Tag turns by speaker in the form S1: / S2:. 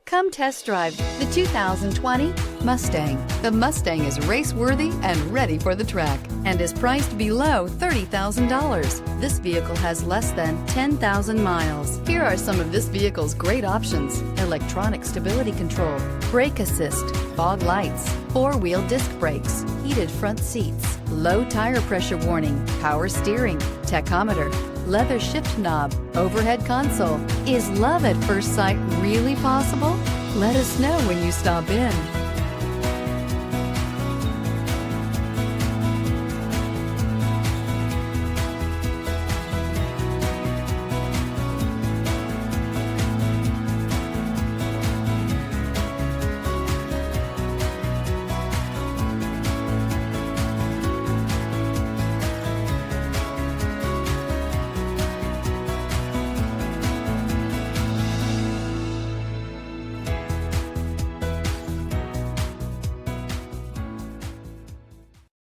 S1: Come test drive the 2020 Mustang. The Mustang is race-worthy and ready for the track and is priced below $30,000. This vehicle has less than 10,000 miles. Here are some of this vehicle's great options: electronic stability control, brake assist, fog lights, four-wheel disc brakes, heated front seats, low tire pressure warning, power steering, tachometer, leather shift knob, overhead console. Is love at first sight really possible? Let us know when you stop in.